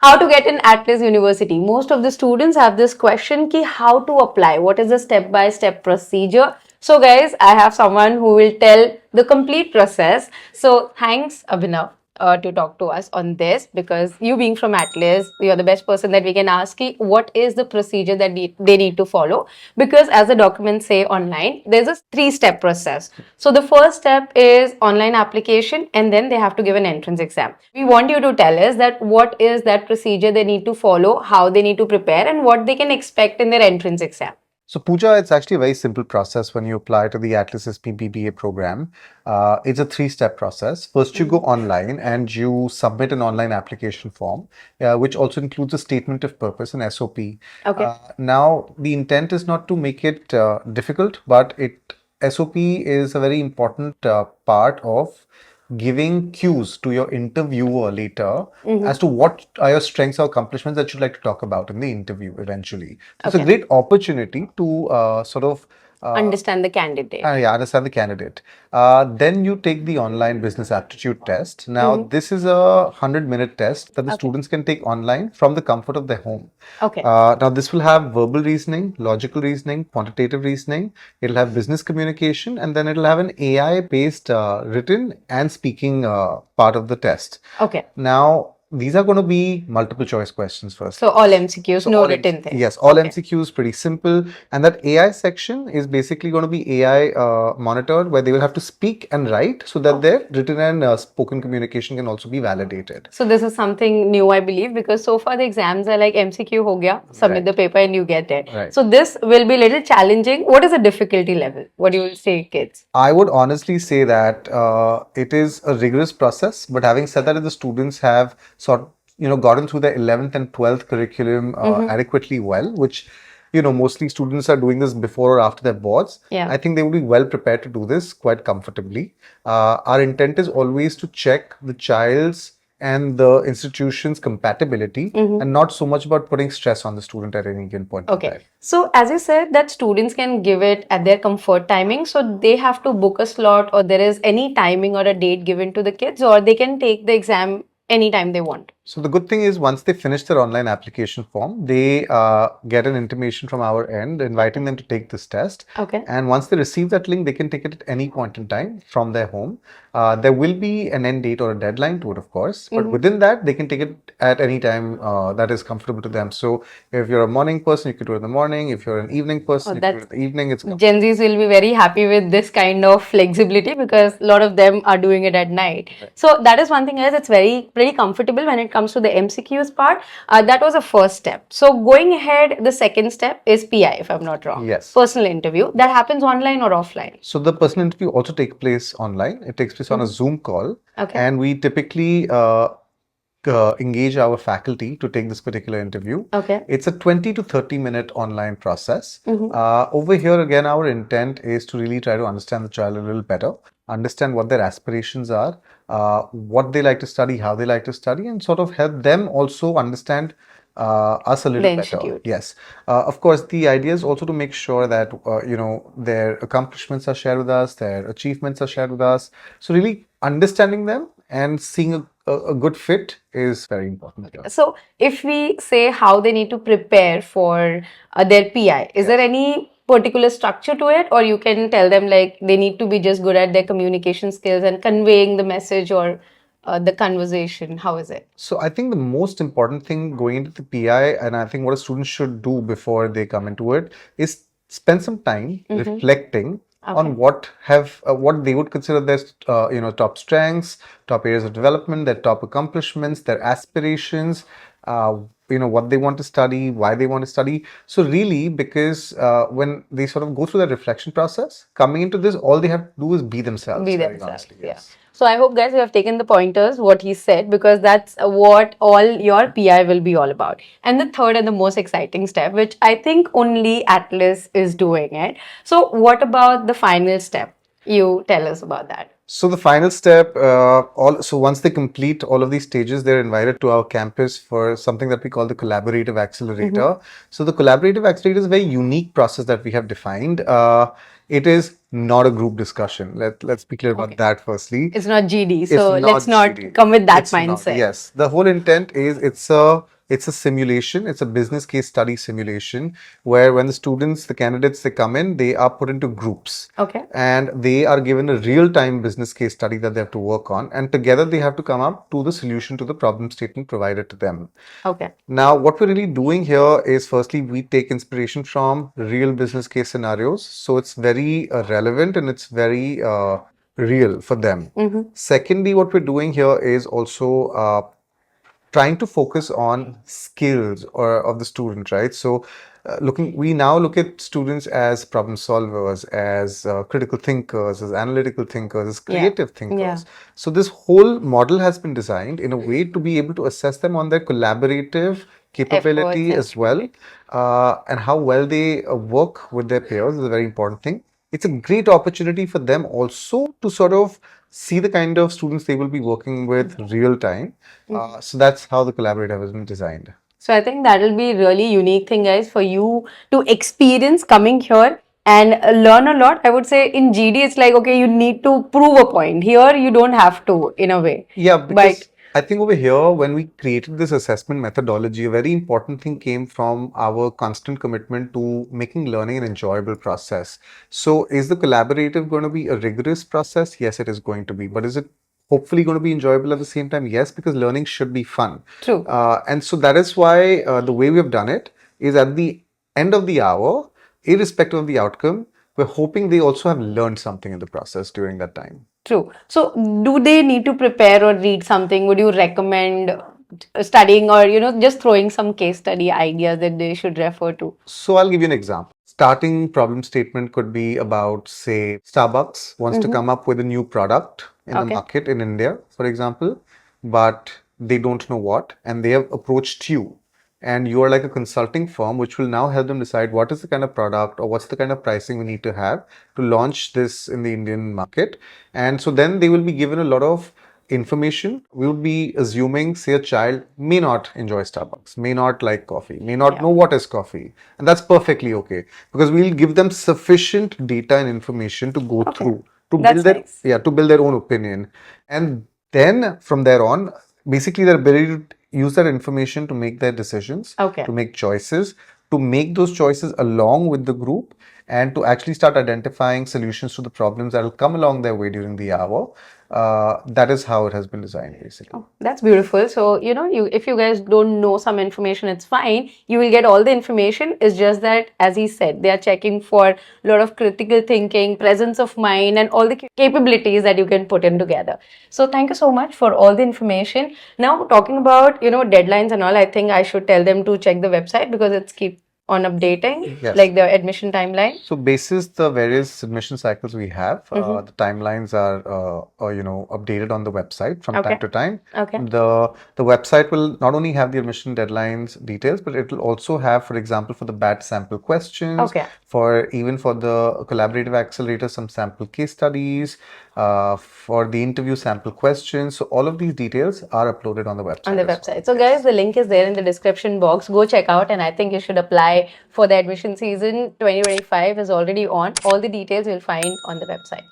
How to get in ATLAS University? Most of the students have this question ki how to apply. What is the step-by-step procedure? So guys, I have someone who will tell the complete process. So thanks Abhinav to talk to us on this, because you being from ATLAS, you're the best person that we can ask ki what is the procedure that they need to follow, because as the documents say online, there's a 3-step process. So the first step is online application, and then they have to give an entrance exam. We want you to tell us that what is that procedure they need to follow, how they need to prepare, and what they can expect in their entrance exam. So Pooja, it's actually a very simple process when you apply to the ATLAS BBA program. It's a 3-step process. First, you go online and you submit an online application form, which also includes a statement of purpose, an SOP. Okay. Now, the intent is not to make it difficult, but SOP is a very important part of giving cues to your interviewer later as to what are your strengths or accomplishments that you'd like to talk about in the interview eventually. It's a great opportunity to sort of understand the candidate. Understand the candidate. Then you take the online business aptitude test. Now, this is a 100-minute test that the students can take online from the comfort of their home. Okay. Now, this will have verbal reasoning, logical reasoning, quantitative reasoning. It'll have business communication, and then it'll have an AI-based written and speaking part of the test. Okay. Now, these are going to be multiple choice questions first. So all MCQs, no written thing. Yes, all MCQs, pretty simple. And that AI section is basically going to be AI monitored, where they will have to speak and write so that their written and spoken communication can also be validated. So this is something new, I believe, because so far the exams are like MCQ ho gaya, submit the paper and you get it. Right. So this will be a little challenging. What is the difficulty level? What do you say, kids? I would honestly say that it is a rigorous process, but having said that, if the students have gotten through the 11th and 12th curriculum adequately well, which, mostly students are doing this before or after their boards. Yeah. I think they will be well prepared to do this quite comfortably. Our intent is always to check the child's and the institution's compatibility and not so much about putting stress on the student at any given point in time. So as you said that students can give it at their comfort timing, so they have to book a slot, or there is any timing or a date given to the kids, or they can take the exam anytime they want? So the good thing is, once they finish their online application form, they get an intimation from our end inviting them to take this test. Okay. And once they receive that link, they can take it at any point in time from their home. There will be an end date or a deadline to it, of course, but within that, they can take it at any time that is comfortable to them. So if you're a morning person, you can do it in the morning. If you're an evening person, you can do it in the evening. Gen Zs will be very happy with this kind of flexibility, because a lot of them are doing it at night. Right. So that is one thing, guys. It's pretty comfortable when it comes to the MCQs part. That was the first step. So going ahead, the second step is PI, if I'm not wrong. Yes. Personal interview. That happens online or offline? So the personal interview also takes place online. It takes place on a Zoom call. Okay. And we typically engage our faculty to take this particular interview. Okay. It's a 20 to 30-minute online process. Over here, again, our intent is to really try to understand the child a little better, understand what their aspirations are, what they like to study, how they like to study, and sort of help them also understand us a little better. Yes. Of course, the idea is also to make sure that, their accomplishments are shared with us, their achievements are shared with us. So really understanding them and seeing a good fit is very important. So if we say how they need to prepare for their PI, is there any particular structure to it, or you can tell them like they need to be just good at their communication skills and conveying the message or the conversation? How is it? So I think the most important thing going into the PI, and I think what a student should do before they come into it, is spend some time reflecting on what they would consider their top strengths, top areas of development, their top accomplishments, their aspirations, what they want to study, why they want to study. So really, because when they sort of go through that reflection process, coming into this, all they have to do is be themselves. Be themselves, honestly, yes. So I hope, guys, you have taken the pointers, what he said, because that's what all your PI will be all about. And the third and the most exciting step, which I think only ATLAS is doing it. So what about the final step? You tell us about that. So the final step, so once they complete all of these stages, they're invited to our campus for something that we call the Collaborative Accelerator. So the Collaborative Accelerator is a very unique process that we have defined. It is not a group discussion. Let's be clear about that firstly. It's not GD, It's so let's not GD. come with that It's not. mindset. Yes, the whole intent is it's a simulation. It's a business case study simulation where when the students, the candidates, they come in, they are put into groups. Okay. And they are given a real-time business case study that they have to work on, and together they have to come up to the solution to the problem statement provided to them. Okay. Now, what we're really doing here is firstly, we take inspiration from real business case scenarios. So it's very relevant and it's very real for them. Secondly, what we're doing here is also trying to focus on skills of the student, right? So we now look at students as problem solvers, as critical thinkers, as analytical thinkers, as creative thinkers. So this whole model has been designed in a way to be able to assess them on their collaborative capability as well, and how well they work with their peers is a very important thing. It's a great opportunity for them also to sort of see the kind of students they will be working with real time. So that's how the collaborative has been designed. So I think that will be really unique thing, guys, for you to experience coming here and learn a lot. I would say in GD, it's like, okay, you need to prove a point. Here, you don't have to, in a way. Yeah, because I think over here, when we created this assessment methodology, a very important thing came from our constant commitment to making learning an enjoyable process. So is the collaborative going to be a rigorous process? Yes, it is going to be. But is it hopefully going to be enjoyable at the same time? Yes, because learning should be fun. True. And so that is why the way we have done it is at the end of the hour, irrespective of the outcome, we're hoping they also have learned something in the process during that time. True. So do they need to prepare or read something? Would you recommend studying or, just throwing some case study ideas that they should refer to? So I'll give you an example. Starting problem statement could be about, say, Starbucks wants to come up with a new product in the market in India, for example, but they don't know what, and they have approached you. And you are like a consulting firm, which will now help them decide what is the kind of product or what's the kind of pricing we need to have to launch this in the Indian market. And so then they will be given a lot of information. We would be assuming, say, a child may not enjoy Starbucks, may not like coffee, may not know what is coffee. And that's perfectly okay, because we'll give them sufficient data and information to go through to build their own opinion. And then from there on, basically their ability to use that information to make their decisions, to make choices, to make those choices along with the group, and to actually start identifying solutions to the problems that will come along their way during the hour. That is how it has been designed, basically. Oh, that's beautiful. So, if you guys don't know some information, it's fine. You will get all the information. It's just that, as he said, they are checking for a lot of critical thinking, presence of mind, and all the capabilities that you can put in together. So, thank you so much for all the information. Now, talking about, deadlines and all, I think I should tell them to check the website because it's keep on updating, like the admission timeline? So basis the various admission cycles we have, the timelines are updated on the website from time to time. The website will not only have the admission deadlines details, but it will also have, for example, for the batch sample questions, for the Collaborative Accelerator, some sample case studies, for the interview sample questions. So all of these details are uploaded on the website. So guys, the link is there in the description box. Go check out, and I think you should apply for the admission season 2025 is already on. All the details you'll find on the website.